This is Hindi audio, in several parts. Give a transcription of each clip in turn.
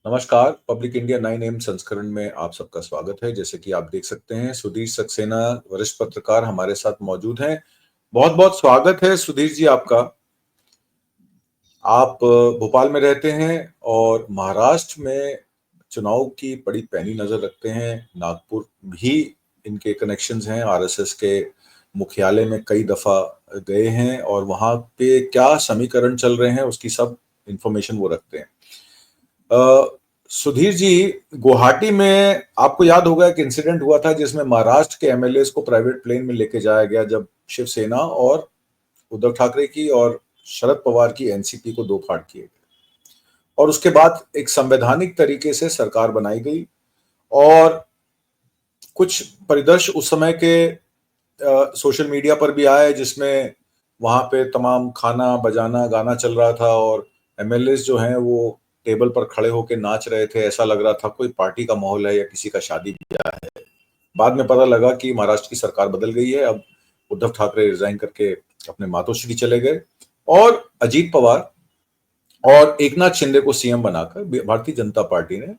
नमस्कार। पब्लिक इंडिया 9 AM संस्करण में आप सबका स्वागत है। जैसे कि आप देख सकते हैं, सुधीर सक्सेना वरिष्ठ पत्रकार हमारे साथ मौजूद हैं। बहुत बहुत स्वागत है सुधीर जी आपका। आप भोपाल में रहते हैं और महाराष्ट्र में चुनाव की बड़ी पैनी नजर रखते हैं। नागपुर भी इनके कनेक्शंस हैं, आरएसएस के मुख्यालय में कई दफा गए हैं और वहां पे क्या समीकरण चल रहे हैं उसकी सब इंफॉर्मेशन वो रखते हैं। सुधीर जी, गुवाहाटी में आपको याद होगा एक इंसिडेंट हुआ था जिसमें महाराष्ट्र के एमएलए को प्राइवेट प्लेन में लेके जाया गया, जब शिवसेना और उद्धव ठाकरे की और शरद पवार की एनसीपी को दो फाड़ किए गए और उसके बाद एक संवैधानिक तरीके से सरकार बनाई गई। और कुछ परिदृश्य उस समय के सोशल मीडिया पर भी आए जिसमें वहां पे तमाम खाना बजाना गाना चल रहा था और एमएलए जो हैं वो टेबल पर खड़े होकर नाच रहे थे। ऐसा लग रहा था कोई पार्टी का माहौल है या किसी का शादी ब्याह है। बाद में पता लगा कि महाराष्ट्र की सरकार बदल गई है। अब उद्धव ठाकरे रिजाइन करके अपने मातोश्री चले गए और अजीत पवार और एकनाथ शिंदे को सीएम बनाकर भारतीय जनता पार्टी ने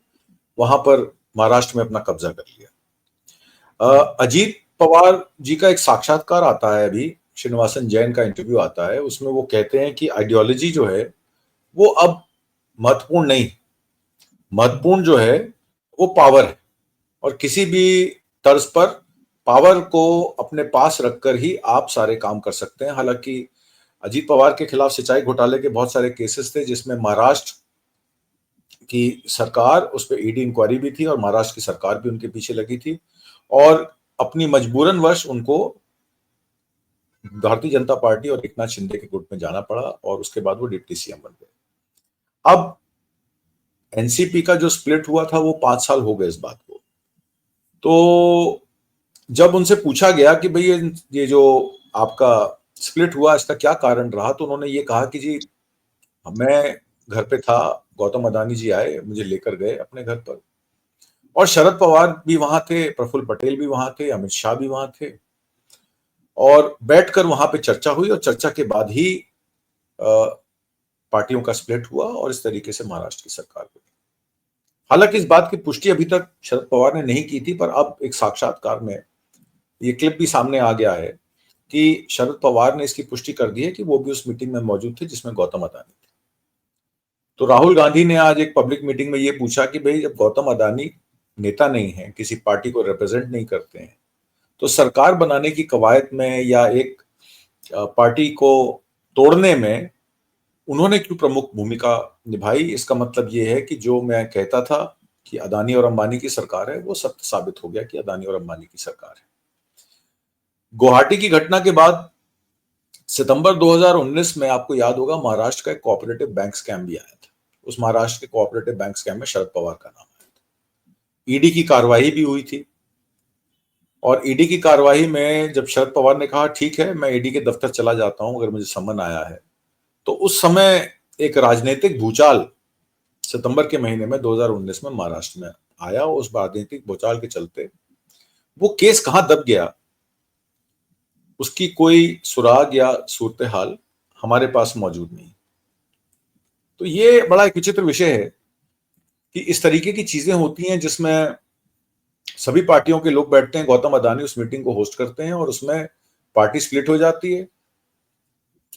वहां पर महाराष्ट्र में अपना कब्जा कर लिया। अजीत पवार जी का एक साक्षात्कार आता है, अभी श्रीनिवासन जैन का इंटरव्यू आता है, उसमें वो कहते हैं कि आइडियोलॉजी जो है वो अब महत्वपूर्ण नहीं, महत्वपूर्ण जो है वो पावर है और किसी भी तर्ज पर पावर को अपने पास रखकर ही आप सारे काम कर सकते हैं। हालांकि अजीत पवार के खिलाफ सिंचाई घोटाले के बहुत सारे केसेस थे जिसमें महाराष्ट्र की सरकार, उस पर ईडी इंक्वायरी भी थी और महाराष्ट्र की सरकार भी उनके पीछे लगी थी और अपनी मजबूरन वश उनको भारतीय जनता पार्टी और एकनाथ शिंदे के गुट में जाना पड़ा और उसके बाद वो डिप्टी सीएम बन गए। अब एनसीपी का जो स्प्लिट हुआ था वो 5 साल हो गए इस बात को। तो जब उनसे पूछा गया कि भाई ये जो आपका स्प्लिट हुआ इसका क्या कारण रहा, तो उन्होंने ये कहा कि जी मैं घर पे था, गौतम अडानी जी आए, मुझे लेकर गए अपने घर पर और शरद पवार भी वहां थे, प्रफुल्ल पटेल भी वहां थे, अमित शाह भी वहां थे और बैठकर वहां पे चर्चा हुई और चर्चा के बाद ही पार्टियों का स्प्लिट हुआ और इस तरीके से महाराष्ट्र की सरकार बनी। हालांकि इस बात की पुष्टि अभी तक शरद पवार ने नहीं की थी, पर अब एक साक्षात्कार में ये क्लिप भी सामने आ गया है कि शरद पवार ने इसकी पुष्टि कर दी है कि वो भी उस मीटिंग में मौजूद थे जिसमें गौतम अडानी थे। तो राहुल गांधी ने आज एक पब्लिक मीटिंग में ये पूछा कि भाई जब गौतम अडानी नेता नहीं है, किसी पार्टी को रिप्रेजेंट नहीं करते हैं, तो सरकार बनाने की कवायद में या एक पार्टी को तोड़ने में उन्होंने क्यों प्रमुख भूमिका निभाई। इसका मतलब ये है कि जो मैं कहता था कि अदानी और अंबानी की सरकार है वो सत्य साबित हो गया कि अदानी और अंबानी की सरकार है। गुवाहाटी की घटना के बाद सितंबर 2019 में आपको याद होगा महाराष्ट्र का एक कोऑपरेटिव बैंक स्कैम भी आया था। उस महाराष्ट्र के कोऑपरेटिव बैंक स्कैम में शरद पवार का नाम आया था। ईडी की कार्रवाई भी हुई थी और ईडी की कार्रवाई में जब शरद पवार ने कहा ठीक है मैं ईडी के दफ्तर चला जाता हूं अगर मुझे सम्मन आया है, तो उस समय एक राजनीतिक भूचाल सितंबर के महीने में 2019 में महाराष्ट्र में आया। उस राजनीतिक भूचाल के चलते वो केस कहां दब गया उसकी कोई सुराग या सूरत हाल हमारे पास मौजूद नहीं। तो ये बड़ा एक विचित्र विषय है कि इस तरीके की चीजें होती हैं जिसमें सभी पार्टियों के लोग बैठते हैं, गौतम अडानी उस मीटिंग को होस्ट करते हैं और उसमें पार्टी स्प्लिट हो जाती है।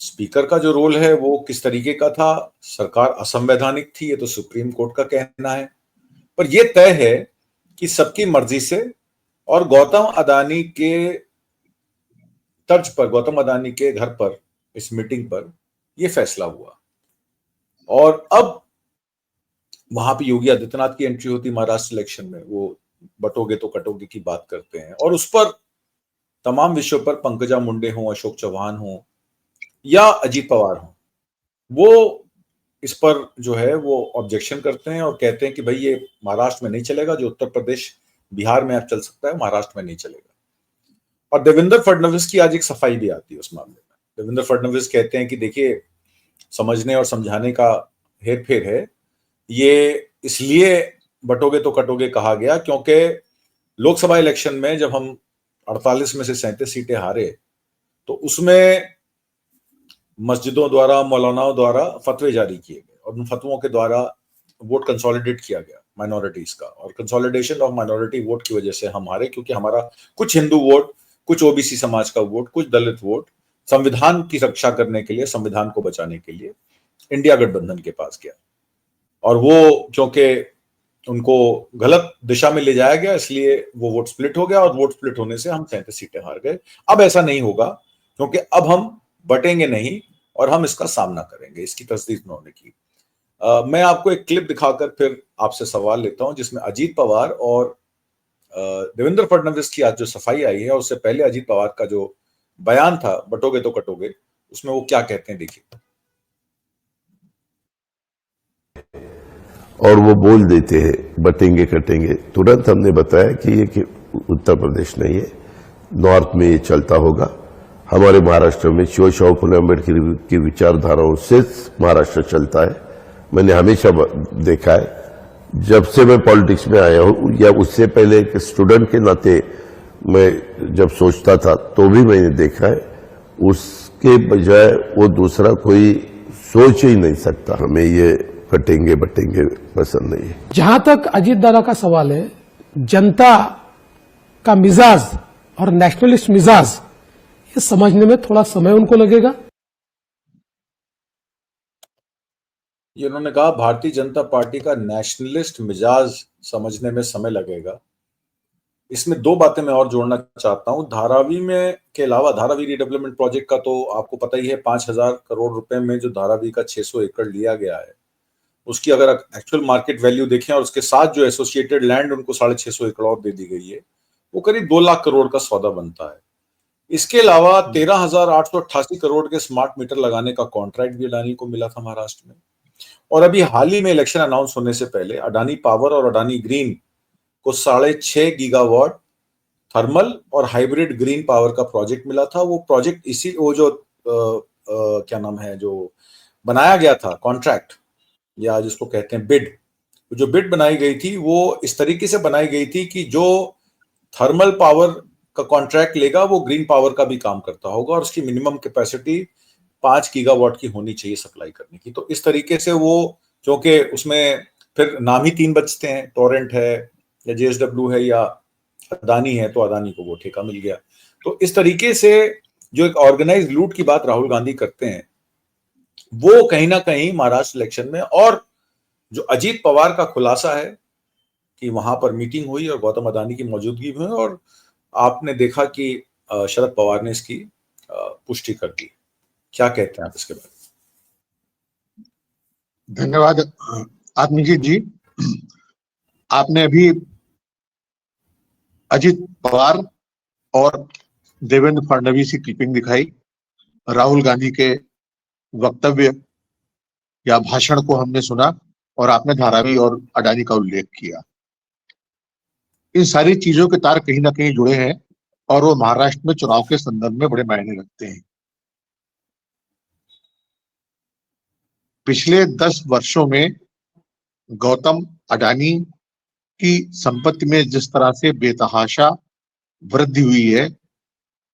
स्पीकर का जो रोल है वो किस तरीके का था, सरकार असंवैधानिक थी, ये तो सुप्रीम कोर्ट का कहना है, पर यह तय है कि सबकी मर्जी से और गौतम अडानी के तर्ज पर, गौतम अडानी के घर पर इस मीटिंग पर यह फैसला हुआ। और अब वहां पे योगी आदित्यनाथ की एंट्री होती महाराष्ट्र इलेक्शन में, वो बटोगे तो कटोगे की बात करते हैं और उस पर तमाम विषयों पर पंकजा मुंडे हो, अशोक चौहान हो या अजीत पवार हो, वो इस पर जो है वो ऑब्जेक्शन करते हैं और कहते हैं कि भाई ये महाराष्ट्र में नहीं चलेगा, जो उत्तर प्रदेश बिहार में अब चल सकता है महाराष्ट्र में नहीं चलेगा। और देवेंद्र फडणवीस की आज एक सफाई भी आती है उस मामले में। देवेंद्र फडणवीस कहते हैं कि देखिए समझने और समझाने का हेरफेर है, ये इसलिए बटोगे तो कटोगे कहा गया क्योंकि लोकसभा इलेक्शन में जब हम 48 में से 37 सीटें हारे तो उसमें मस्जिदों द्वारा, मौलानाओं द्वारा फतवे जारी किए गए और उन फतवों के द्वारा वोट कंसोलिडेट किया गया माइनॉरिटीज का, और कंसोलिडेशन ऑफ माइनॉरिटी वोट की वजह से हम हारे, क्योंकि हमारा कुछ हिंदू वोट, कुछ ओबीसी समाज का वोट, कुछ दलित वोट संविधान की रक्षा करने के लिए, संविधान को बचाने के लिए इंडिया गठबंधन के पास गया, और वो क्योंकि उनको गलत दिशा में ले जाया गया इसलिए वो वोट स्प्लिट हो गया, और वोट स्प्लिट होने से हम 37 सीटें हार गए। अब ऐसा नहीं होगा, क्योंकि अब हम बटेंगे नहीं और हम इसका सामना करेंगे, इसकी तस्दीक उन्होंने की। मैं आपको एक क्लिप दिखाकर फिर आपसे सवाल लेता हूं, जिसमें अजीत पवार और देवेंद्र फडणवीस की आज जो सफाई आई है, और उससे पहले अजीत पवार का जो बयान था, बटोगे तो कटोगे, उसमें वो क्या कहते हैं, देखिए। और वो बोल देते हैं बटेंगे कटेंगे। तुरंत हमने बताया कि ये कि उत्तर प्रदेश नहीं है, नॉर्थ में ये चलता होगा। हमारे महाराष्ट्र में शिवशाहू फुले अम्बेडकर की विचारधाराओं से महाराष्ट्र चलता है। मैंने हमेशा देखा है, जब से मैं पॉलिटिक्स में आया हूं या उससे पहले एक स्टूडेंट के नाते मैं जब सोचता था तो भी मैंने देखा है, उसके बजाय वो दूसरा कोई सोच ही नहीं सकता। हमें ये कटेंगे बटेंगे पसंद नहीं है। जहां तक अजीत दादा का सवाल है, जनता का मिजाज और नेशनलिस्ट मिजाज, ये समझने में थोड़ा समय उनको लगेगा। ये उन्होंने कहा भारतीय जनता पार्टी का नेशनलिस्ट मिजाज समझने में समय लगेगा। इसमें दो बातें मैं और जोड़ना चाहता हूं। धारावी में के अलावा, धारावी रिडेवलपमेंट प्रोजेक्ट का तो आपको पता ही है, 5,000 करोड़ रुपए में जो धारावी का 600 एकड़ लिया गया है, उसकी अगर एक्चुअल मार्केट वैल्यू देखें और उसके साथ जो एसोसिएटेड लैंड उनको 650 एकड़ और दे दी गई है, वो करीब 2 लाख करोड़ का सौदा बनता है। इसके अलावा 13,888 करोड़ के स्मार्ट मीटर लगाने का कॉन्ट्रैक्ट भी अडानी को मिला था महाराष्ट्र में। और अभी हाल ही में इलेक्शन अनाउंस होने से पहले अडानी पावर और अडानी ग्रीन को 6.5 गीगावाट थर्मल और हाइब्रिड ग्रीन पावर का प्रोजेक्ट मिला था। वो प्रोजेक्ट वो जो क्या नाम है, जो बनाया गया था कॉन्ट्रैक्ट, या जिसको कहते हैं बिड, जो बिड बनाई गई थी वो इस तरीके से बनाई गई थी कि जो थर्मल पावर का कॉन्ट्रैक्ट लेगा वो ग्रीन पावर का भी काम करता होगा, और उसकी मिनिमम कैपेसिटी 5 गीगावाट की होनी चाहिए सप्लाई करने की। तो इस तरीके से वो, क्योंकि उसमें फिर नाम ही 3 बचते हैं, टोरेंट है या जेएसडब्ल्यू है या अदानी है, तो अदानी को वो ठेका मिल गया। तो इस तरीके से जो एक ऑर्गेनाइज लूट की बात राहुल गांधी करते हैं, वो कहीं ना कहीं महाराष्ट्र इलेक्शन में, और जो अजीत पवार का खुलासा है कि वहां पर मीटिंग हुई और गौतम अडानी की मौजूदगी में, और आपने देखा कि शरद पवार ने इसकी पुष्टि कर दी। क्या कहते हैं आप इसके बारे में? धन्यवाद आत्मजीत जी। आपने अभी अजीत पवार और देवेंद्र फडणवीस की क्लिपिंग दिखाई, राहुल गांधी के वक्तव्य या भाषण को हमने सुना, और आपने धारावी और अडानी का उल्लेख किया। इन सारी चीजों के तार कहीं ना कहीं जुड़े हैं, और वो महाराष्ट्र में चुनाव के संदर्भ में बड़े मायने रखते हैं। पिछले 10 वर्षों में गौतम अडानी की संपत्ति में जिस तरह से बेतहाशा वृद्धि हुई है,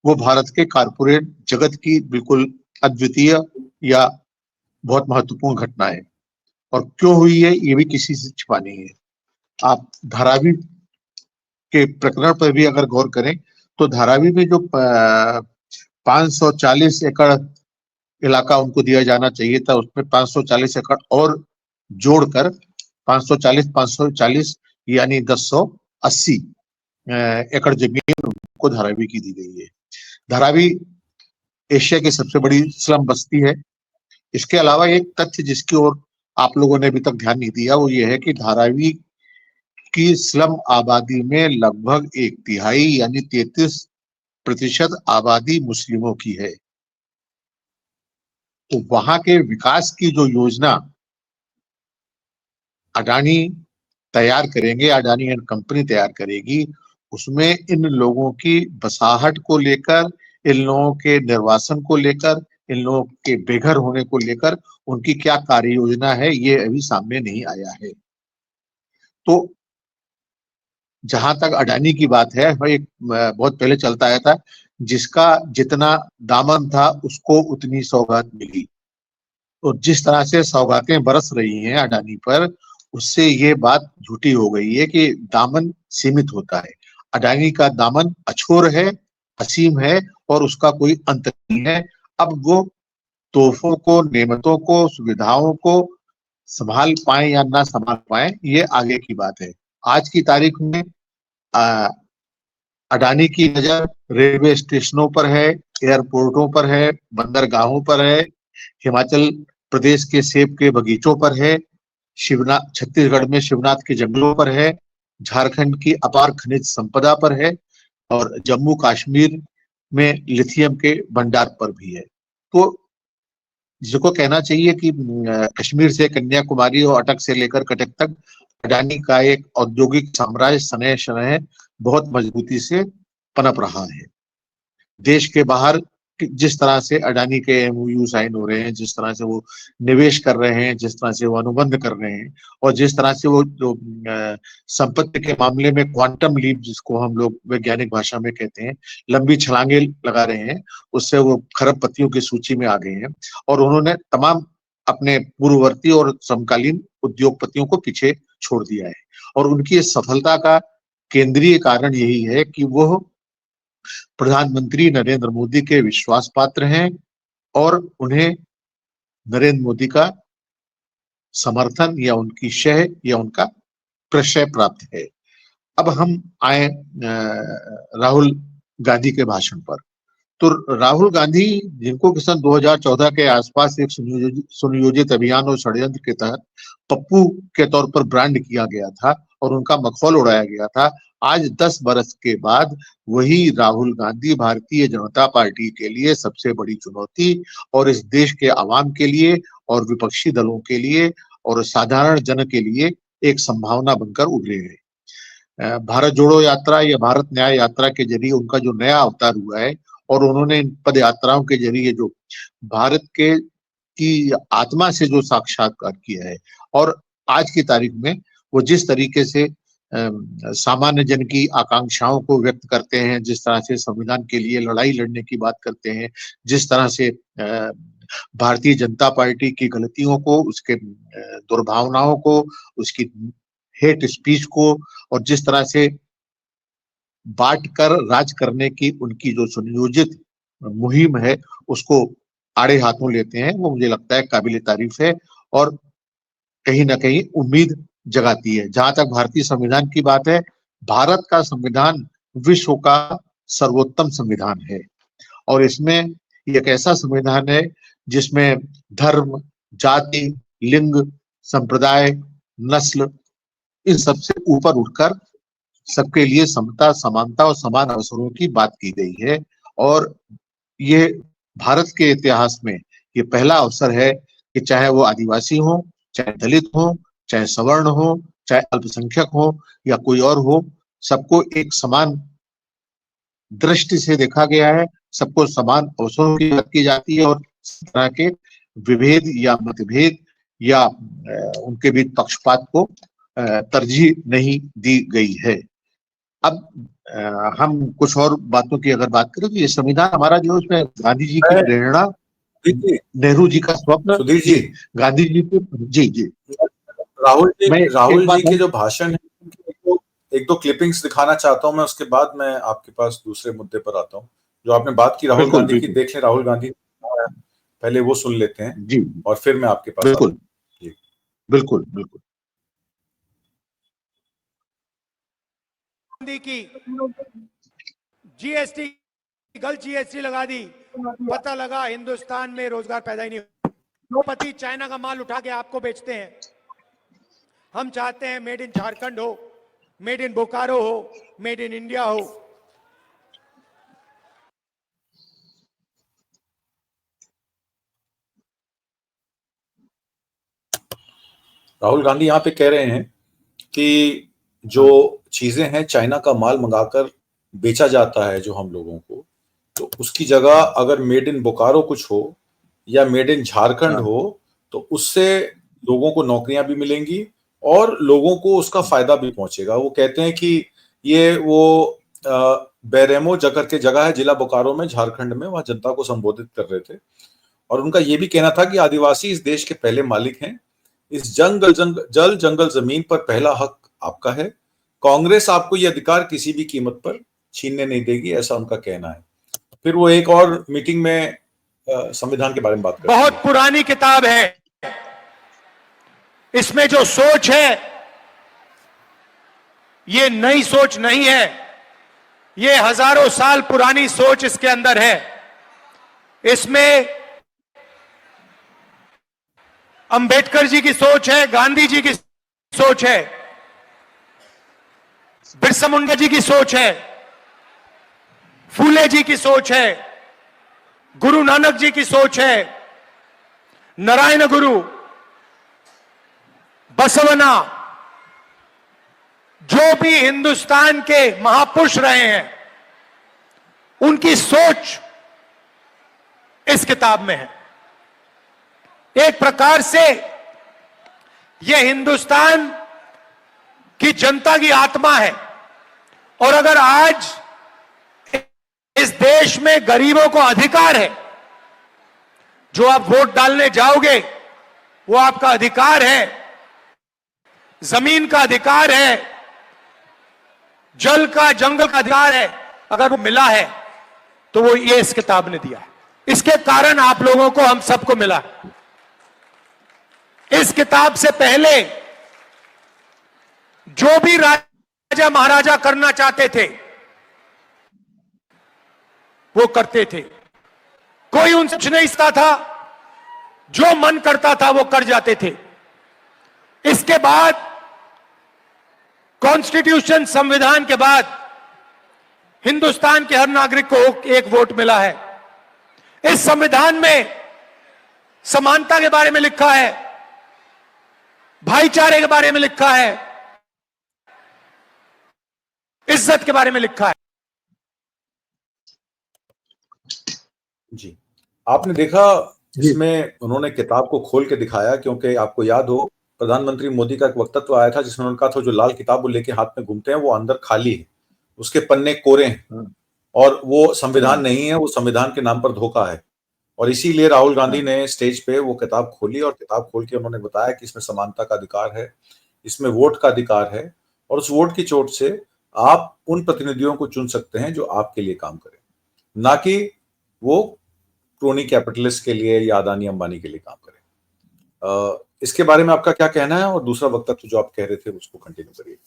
वो भारत के कारपोरेट जगत की बिल्कुल अद्वितीय या बहुत महत्वपूर्ण घटना है। और क्यों हुई है ये भी किसी से छिपा नहीं है। आप धारावी के प्रकरण पर भी अगर गौर करें तो धारावी में जो 540 एकड़ इलाका उनको दिया जाना चाहिए था, उसमें 540 एकड़ और जोड़कर 540 यानी 1080 एकड़ जमीन उनको धारावी की दी गई है। धारावी एशिया की सबसे बड़ी स्लम बस्ती है। इसके अलावा एक तथ्य जिसकी ओर आप लोगों ने अभी तक ध्यान नहीं दिया, वो ये है कि धारावी की स्लम आबादी में लगभग 1/3 यानी 33% आबादी मुस्लिमों की है। तो वहां के विकास की जो योजना अडानी तैयार करेंगे, अडानी एंड कंपनी तैयार करेगी, उसमें इन लोगों की बसाहट को लेकर, इन लोगों के निर्वासन को लेकर, इन लोगों के बेघर होने को लेकर उनकी क्या कार्य योजना है, ये अभी सामने नहीं आया है। तो जहां तक अडानी की बात है, एक बहुत पहले चलता आया था, जिसका जितना दामन था उसको उतनी सौगात मिली। तो जिस तरह से सौगातें बरस रही हैं अडानी पर, उससे ये बात झूठी हो गई है कि दामन सीमित होता है। अडानी का दामन अछोर है, असीम है और उसका कोई अंत नहीं है। अब वो तोहफों को, नेमतों को, सुविधाओं को संभाल पाए या ना संभाल पाए, ये आगे की बात है। आज की तारीख में अडानी की नजर रेलवे स्टेशनों पर है, एयरपोर्टों पर है, बंदरगाहों पर है, हिमाचल प्रदेश के सेब के बगीचों पर है, शिवनाथ छत्तीसगढ़ में शिवनाथ के जंगलों पर है, झारखंड की अपार खनिज संपदा पर है और जम्मू कश्मीर में लिथियम के भंडार पर भी है। तो जिसको कहना चाहिए कि कश्मीर से कन्याकुमारी और अटक से लेकर कटक तक अडानी का एक औद्योगिक साम्राज्य शनय शनय बहुत मजबूती से पनप रहा है। देश के बाहर जिस तरह से अडानी के एमओयू साइन हो रहे हैं, जिस तरह से वो निवेश कर रहे हैं, जिस तरह से वो अनुबंध कर रहे हैं और जिस तरह से वो जो संपत्ति के मामले में क्वांटम लीप, जिसको हम लोग वैज्ञानिक भाषा में कहते हैं, लंबी छलांगे लगा रहे हैं, उससे वो खरबपतियों की सूची में आ गए हैं और उन्होंने तमाम अपने पूर्ववर्ती और समकालीन उद्योगपतियों को पीछे छोड़ दिया है। और उनकी इस सफलता का केंद्रीय कारण यही है कि वो प्रधानमंत्री नरेंद्र मोदी के विश्वास पात्र हैं और उन्हें नरेंद्र मोदी का समर्थन या उनकी शह या उनका प्रशय प्राप्त है। अब हम आए राहुल गांधी के भाषण पर। तो राहुल गांधी, जिनको कि सन 2014 के आसपास एक सुनियोजित अभियान और षड्यंत्र के तहत पप्पू के तौर पर ब्रांड किया गया था और उनका मखौल उड़ाया गया था, आज 10 बरस के बाद वही राहुल गांधी भारतीय जनता पार्टी के लिए सबसे बड़ी चुनौती और इस देश के आवाम के लिए और विपक्षी दलों के लिए और साधारण जन के लिए एक संभावना बनकर उभरे हैं। भारत जोड़ो यात्रा या भारत न्याय यात्रा के जरिए उनका जो नया अवतार हुआ है और उन्होंने इन पद यात्राओं के जरिए जो भारत के की आत्मा से जो साक्षात्कार किया है और आज की तारीख में वो जिस तरीके से सामान्य जन की आकांक्षाओं को व्यक्त करते हैं, जिस तरह से संविधान के लिए लड़ाई लड़ने की बात करते हैं, जिस तरह से भारतीय जनता पार्टी की गलतियों को, उसके दुर्भावनाओं को, उसकी हेट स्पीच को और जिस तरह से बांट कर राज करने की उनकी जो सुनियोजित मुहिम है उसको आड़े हाथों लेते हैं, वो मुझे लगता है काबिल तारीफ है और कहीं ना कहीं उम्मीद जगाती है। जहां तक भारतीय संविधान की बात है, भारत का संविधान विश्व का सर्वोत्तम संविधान है और इसमें एक ऐसा संविधान है जिसमें धर्म, जाति, लिंग, संप्रदाय, नस्ल, इन सबसे ऊपर उठकर सबके लिए समता, समानता और समान अवसरों की बात की गई है। और ये भारत के इतिहास में ये पहला अवसर है कि चाहे वो आदिवासी हो, चाहे दलित हो, चाहे सवर्ण हो, चाहे अल्पसंख्यक हो या कोई और हो, सबको एक समान दृष्टि से देखा गया है, सबको समान अवसरों की बात की जाती है और इस तरह के विभेद या मतभेद या उनके बीच पक्षपात को तरजीह नहीं दी गई है। अब हम कुछ और बातों की अगर बात करें तो ये संविधान हमारा जो उसमें गांधी जी की प्रेरणा, नेहरू जी का स्वप्न, सुधीर जी, गांधी जी की, जी राहुल जी के जो भाषण है, एक दो क्लिपिंग्स दिखाना चाहता हूं मैं, उसके बाद मैं आपके पास दूसरे मुद्दे पर आता हूं। जो आपने बात की राहुल गांधी की, देख लें राहुल गांधी, पहले वो सुन लेते हैं जी और फिर मैं आपके पास बिल्कुल बिल्कुल बिल्कुल। की जीएसटी, गलत जीएसटी लगा दी, पता लगा हिंदुस्तान में रोजगार पैदा ही नहीं। पति चाइना का माल उठा के आपको बेचते हैं। हम चाहते हैं मेड इन झारखंड हो, मेड इन बोकारो हो, मेड इन इंडिया हो। राहुल गांधी यहाँ पे कह रहे हैं कि जो चीजें हैं, चाइना का माल मंगाकर बेचा जाता है जो हम लोगों को, तो उसकी जगह अगर मेड इन बोकारो कुछ हो या मेड इन झारखंड हो तो उससे लोगों को नौकरियां भी मिलेंगी और लोगों को उसका फायदा भी पहुंचेगा। वो कहते हैं कि ये वो बैरेमो जगह के जगह है जिला बोकारो में, झारखंड में, वहां जनता को संबोधित कर रहे थे और उनका ये भी कहना था कि आदिवासी इस देश के पहले मालिक हैं, इस जल जंगल जमीन पर पहला हक आपका है। कांग्रेस आपको ये अधिकार किसी भी कीमत पर छीनने नहीं देगी, ऐसा उनका कहना है। फिर वो एक और मीटिंग में संविधान के बारे में बात करते हैं। बहुत पुरानी किताब है, इसमें जो सोच है ये नई सोच नहीं है, ये हजारों साल पुरानी सोच इसके अंदर है। इसमें अंबेडकर जी की सोच है, गांधी जी की सोच है, बिरसा मुंडा जी की सोच है, फूले जी की सोच है, गुरु नानक जी की सोच है, नारायण गुरु, बसवना, जो भी हिंदुस्तान के महापुरुष रहे हैं उनकी सोच इस किताब में है। एक प्रकार से यह हिंदुस्तान की जनता की आत्मा है। और अगर आज इस देश में गरीबों को अधिकार है, जो आप वोट डालने जाओगे वो आपका अधिकार है, जमीन का अधिकार है, जल का जंगल का अधिकार है, अगर वो मिला है तो वो ये इस किताब ने दिया है। इसके कारण आप लोगों को, हम सबको मिला। इस किताब से पहले जो भी राजा महाराजा करना चाहते थे वो करते थे, कोई उनसे कुछ नहीं सकता था, जो मन करता था वो कर जाते थे। इसके बाद कॉन्स्टिट्यूशन, संविधान के बाद हिंदुस्तान के हर नागरिक को एक वोट मिला है। इस संविधान में समानता के बारे में लिखा है, भाईचारे के बारे में लिखा है, इज्जत के बारे में लिखा है। जी, आपने देखा इसमें उन्होंने किताब को खोल के दिखाया, क्योंकि आपको याद हो प्रधानमंत्री मोदी का एक वक्तव्य आया था जिसमें उन्होंने कहा था जो लाल किताब वो लेके हाथ में घूमते हैं वो अंदर खाली है, उसके पन्ने कोरे हैं और वो संविधान नहीं है, वो संविधान के नाम पर धोखा है। और इसीलिए राहुल गांधी ने स्टेज पे वो किताब खोली और किताब खोल के उन्होंने बताया कि इसमें समानता का अधिकार है, इसमें वोट का अधिकार है और उस वोट की चोट से आप उन प्रतिनिधियों को चुन सकते हैं जो आपके लिए काम करें, ना कि वो क्रोनी कैपिटलिस्ट के लिए या अदानी अंबानी के लिए काम करें। इसके बारे में आपका क्या कहना है? और दूसरा वक्तव्य जो आप कह रहे थे उसको कंटिन्यू करिए।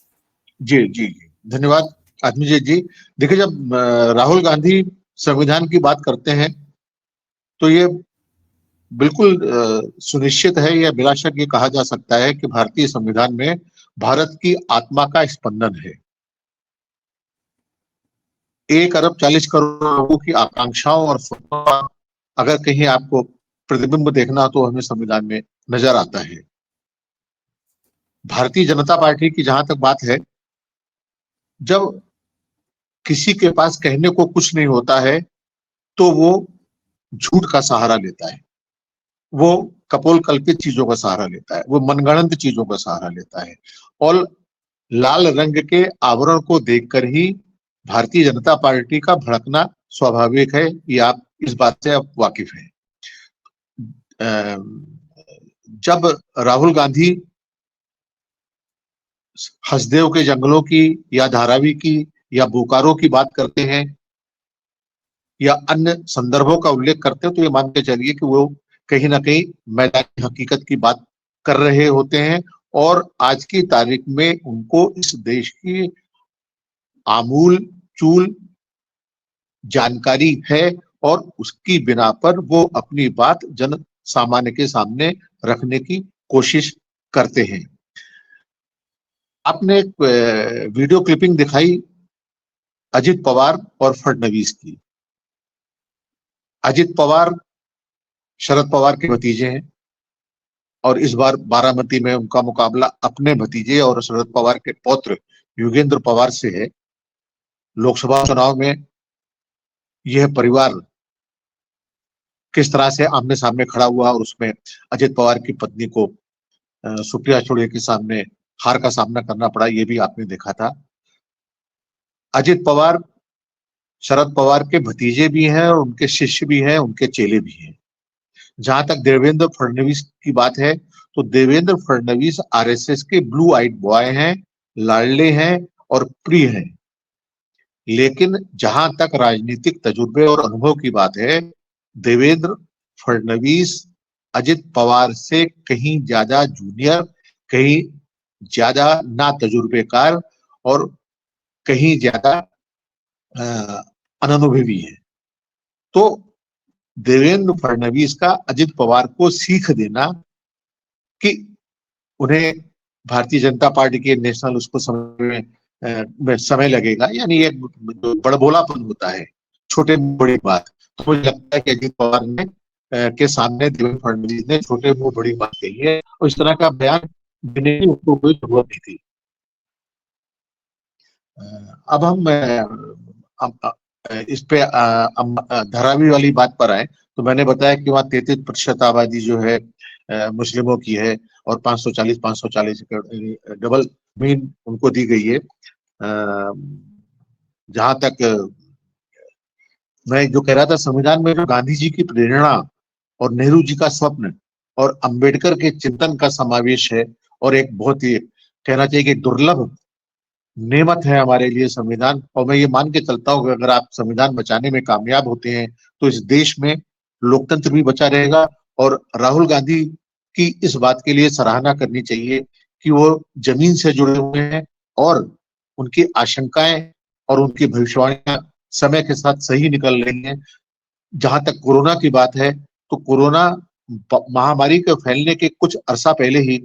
जी जी जी, धन्यवाद आत्मीय जी। देखिए, जब राहुल गांधी संविधान की बात करते हैं तो ये बिल्कुल सुनिश्चित है या बिला शक ये कहा जा सकता है कि भारतीय संविधान में भारत की आत्मा का स्पंदन है। 1 अरब 40 करोड़ लोगों की आकांक्षाओं और सपनों का अगर कहीं आपको प्रतिबिंब देखना तो हमें संविधान में नजर आता है। भारतीय जनता पार्टी की जहां तक बात है, जब किसी के पास कहने को कुछ नहीं होता है तो वो झूठ का सहारा लेता है, वो कपोल कल्पित चीजों का सहारा लेता है, वो मनगढ़ंत चीजों का सहारा लेता है। और लाल रंग के आवरण को देखकर ही भारतीय जनता पार्टी का भड़कना स्वाभाविक है, ये आप इस बात से आप वाकिफ हैं। जब राहुल गांधी हसदेव के जंगलों की या धारावी की या बोकारो की बात करते हैं या अन्य संदर्भों का उल्लेख करते हैं तो ये मान के चलिए कि वो कहीं ना कहीं मैदानी हकीकत की बात कर रहे होते हैं। और आज की तारीख में उनको इस देश की आमूल चूल जानकारी है और उसकी बिना पर वो अपनी बात जन सामान्य के सामने रखने की कोशिश करते हैं। आपने एक वीडियो क्लिपिंग दिखाई अजित पवार और फडणवीस की। अजित पवार शरद पवार के भतीजे हैं और इस बार बारामती में उनका मुकाबला अपने भतीजे और शरद पवार के पौत्र योगेंद्र पवार से है। लोकसभा चुनाव में यह परिवार किस तरह से आमने सामने खड़ा हुआ और उसमें अजित पवार की पत्नी को सुप्रिया सुळे के सामने हार का सामना करना पड़ा, ये भी आपने देखा था। अजित पवार शरद पवार के भतीजे भी हैं और उनके शिष्य भी हैं, उनके चेले भी हैं। जहां तक देवेंद्र फडणवीस की बात है तो देवेंद्र फडणवीस आरएसएस के ब्लू आइड बॉय हैं, लाडले हैं और प्रिय हैं। लेकिन जहां तक राजनीतिक तजुर्बे और अनुभव की बात है, देवेंद्र फडणवीस अजित पवार से कहीं ज्यादा जूनियर, कहीं ज्यादा ना तजुर्बेकार और कहीं ज्यादा अनुभवी है। तो देवेंद्र फडणवीस का अजित पवार को सीख देना कि उन्हें भारतीय जनता पार्टी के नेशनल उसको में समय लगेगा, यानी ये बड़बोलापन होता है, छोटे बड़ी बात। तो मुझे लगता है कि अजित पवार ने के सामने देवेंद्र फडणवीस ने छोटे मुंह बड़ी बात कही है और इस तरह का बयान देने की उनको कोई जरूरत नहीं थी। अब हम इस पे धारावी वाली बात पर आए तो मैंने बताया कि वहाँ 33% आबादी जो है मुस्लिमों की है और 540 डबल मीन उनको दी गई है। जहां तक मैं जो कह रहा था, संविधान में जो गांधी जी की प्रेरणा और नेहरू जी का स्वप्न और अंबेडकर के चिंतन का समावेश है और एक बहुत ही कहना चाहिए कि दुर्लभ नेमत है हमारे लिए संविधान। और मैं ये मान के चलता हूँ कि अगर आप संविधान बचाने में कामयाब होते हैं तो इस देश में लोकतंत्र भी बचा रहेगा। और राहुल गांधी की इस बात के लिए सराहना करनी चाहिए कि वो जमीन से जुड़े हुए हैं और उनकी आशंकाएं और उनकी भविष्यवाणियां समय के साथ सही निकल रही हैं। जहां तक कोरोना की बात है तो कोरोना महामारी के फैलने के कुछ अरसा पहले ही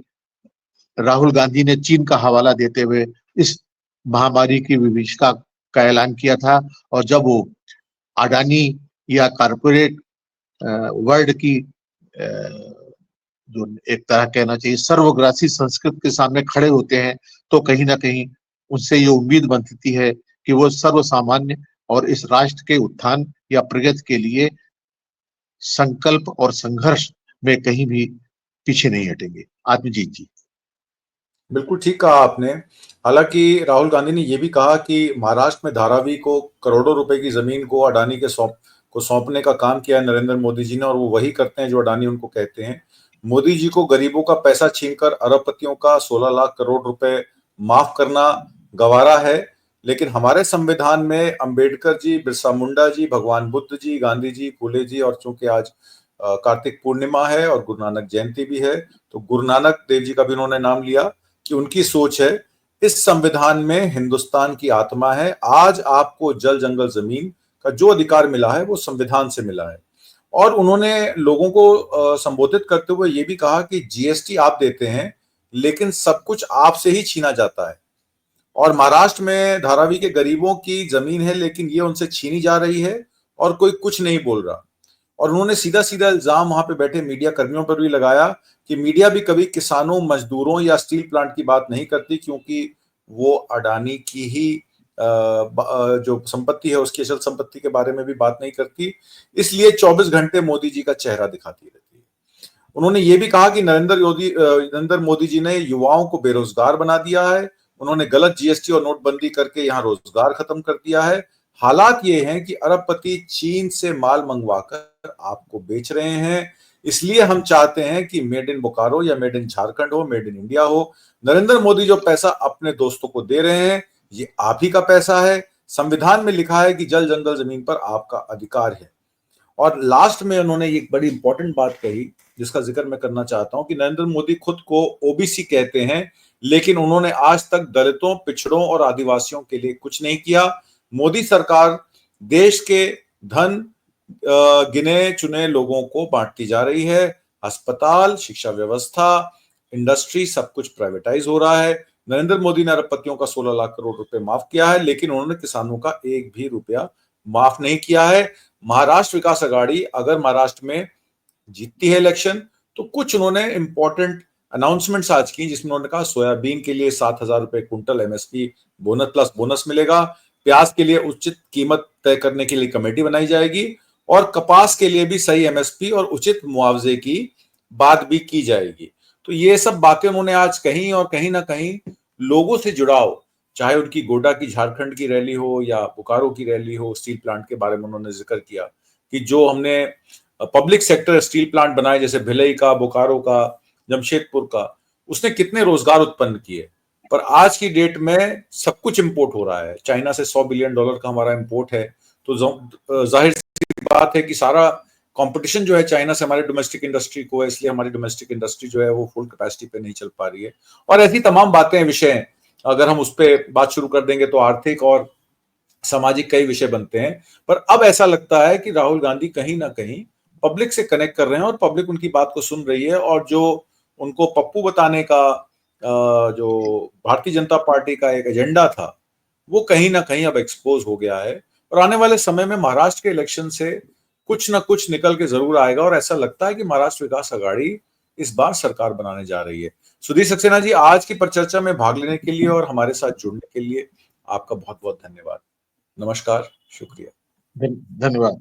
राहुल गांधी ने चीन का हवाला देते हुए इस महामारी की विभीषिका का ऐलान किया था। और जब वो अडानी या कारपोरेट वर्ल्ड की जो एक तरह कहना चाहिए सर्वग्रासी संस्कृत के सामने खड़े होते हैं तो कहीं ना कहीं उनसे ये उम्मीद बनती है कि वो सर्वसामान्य और इस राष्ट्र के उत्थान या प्रगति के लिए संकल्प और संघर्ष में कहीं भी पीछे नहीं हटेंगे। आत्मजीत जी। बिल्कुल ठीक कहा आपने। हालांकि राहुल गांधी ने यह भी कहा कि महाराष्ट्र में धारावी को करोड़ों रुपए की जमीन को अडानी के सौंपने का काम किया नरेंद्र मोदी जी ने, और वो वही करते हैं जो अडानी उनको कहते हैं। मोदी जी को गरीबों का पैसा छीनकर अरबपतियों का 16 लाख करोड़ रुपए माफ करना गवारा है, लेकिन हमारे संविधान में अंबेडकर जी, बिरसा मुंडा जी, भगवान बुद्ध जी, गांधी जी, फूले जी, और चूंकि आज कार्तिक पूर्णिमा है और गुरु नानक जयंती भी है तो गुरु नानक देव जी का भी उन्होंने नाम लिया कि उनकी सोच है इस संविधान में हिंदुस्तान की आत्मा है। आज आपको जल जंगल जमीन का जो अधिकार मिला है वो संविधान से मिला है। और उन्होंने लोगों को संबोधित करते हुए ये भी कहा कि जीएसटी आप देते हैं लेकिन सब कुछ आपसे ही छीना जाता है। और महाराष्ट्र में धारावी के गरीबों की जमीन है लेकिन ये उनसे छीनी जा रही है और कोई कुछ नहीं बोल रहा। और उन्होंने सीधा सीधा इल्जाम वहां पे बैठे मीडिया कर्मियों पर भी लगाया कि मीडिया भी कभी किसानों, मजदूरों या स्टील प्लांट की बात नहीं करती क्योंकि वो अडानी की ही जो संपत्ति है उसकी अचल संपत्ति के बारे में भी बात नहीं करती, इसलिए 24 घंटे मोदी जी का चेहरा दिखाती रहती है। उन्होंने ये भी कहा कि नरेंद्र मोदी जी ने युवाओं को बेरोजगार बना दिया है, उन्होंने गलत जीएसटी और नोटबंदी करके यहाँ रोजगार खत्म कर दिया है। हालात ये हैं कि अरबपति चीन से माल मंगवाकर आपको बेच रहे हैं, इसलिए हम चाहते हैं कि मेड इन बोकारो या मेड इन झारखंड हो, मेड इन इंडिया हो। नरेंद्र मोदी जो पैसा अपने दोस्तों को दे रहे हैं ये आप ही का पैसा है। संविधान में लिखा है कि जल जंगल जमीन पर आपका अधिकार है। और लास्ट में उन्होंने एक बड़ी इंपॉर्टेंट बात कही जिसका जिक्र मैं करना चाहता हूं कि नरेंद्र मोदी खुद को ओबीसी कहते हैं लेकिन उन्होंने आज तक दलितों, पिछड़ों और आदिवासियों के लिए कुछ नहीं किया। मोदी सरकार देश के धन गिने चुने लोगों को बांटती जा रही है। अस्पताल, शिक्षा व्यवस्था, इंडस्ट्री सब कुछ प्राइवेटाइज हो रहा है। नरेंद्र मोदी ने अरबपतियों का 16 लाख करोड़ रुपए माफ किया है लेकिन उन्होंने किसानों का एक भी रुपया माफ नहीं किया है। महाराष्ट्र विकास अघाड़ी अगर महाराष्ट्र में जीतती है इलेक्शन तो कुछ उन्होंने इंपॉर्टेंट अनाउंसमेंट्स आज की जिसमें उन्होंने कहा सोयाबीन के लिए 7,000 रुपए quintal MSP bonus plus bonus मिलेगा, प्याज के लिए उचित कीमत तय करने के लिए कमेटी बनाई जाएगी और कपास के लिए भी सही एमएसपी और उचित मुआवजे की बात भी की जाएगी। तो ये सब बातें उन्होंने आज कहीं और कहीं ना कहीं लोगों से जुड़ाव, चाहे उनकी गोड्डा की झारखंड की रैली हो या बोकारो की रैली हो, स्टील प्लांट के बारे में उन्होंने जिक्र किया कि जो हमने पब्लिक सेक्टर स्टील प्लांट बनाए जैसे भिलई का, बोकारो का, जमशेदपुर का, उसने कितने रोजगार उत्पन्न किए। पर आज की डेट में सब कुछ इंपोर्ट हो रहा है, चाइना से $100 बिलियन का हमारा इंपोर्ट है, तो जाहिर सी बात है कि सारा कंपटीशन जो है चाइना से हमारे डोमेस्टिक इंडस्ट्री को है, इसलिए हमारी डोमेस्टिक इंडस्ट्री जो है वो फुल कैपेसिटी पे नहीं चल पा रही है। और ऐसी तमाम बातें, विषय अगर हम उस पर बात शुरू कर देंगे तो आर्थिक और सामाजिक कई विषय बनते हैं। पर अब ऐसा लगता है कि राहुल गांधी कहीं ना कहीं पब्लिक से कनेक्ट कर रहे हैं और पब्लिक उनकी बात को सुन रही है, और जो उनको पप्पू बताने का जो भारतीय जनता पार्टी का एक एजेंडा था वो कहीं ना कहीं अब एक्सपोज हो गया है। और आने वाले समय में महाराष्ट्र के इलेक्शन से कुछ ना कुछ निकल के जरूर आएगा, और ऐसा लगता है कि महाराष्ट्र विकास आघाड़ी इस बार सरकार बनाने जा रही है। सुधीर सक्सेना जी, आज की परिचर्चा में भाग लेने के लिए और हमारे साथ जुड़ने के लिए आपका बहुत बहुत धन्यवाद। नमस्कार, शुक्रिया। धन्यवाद।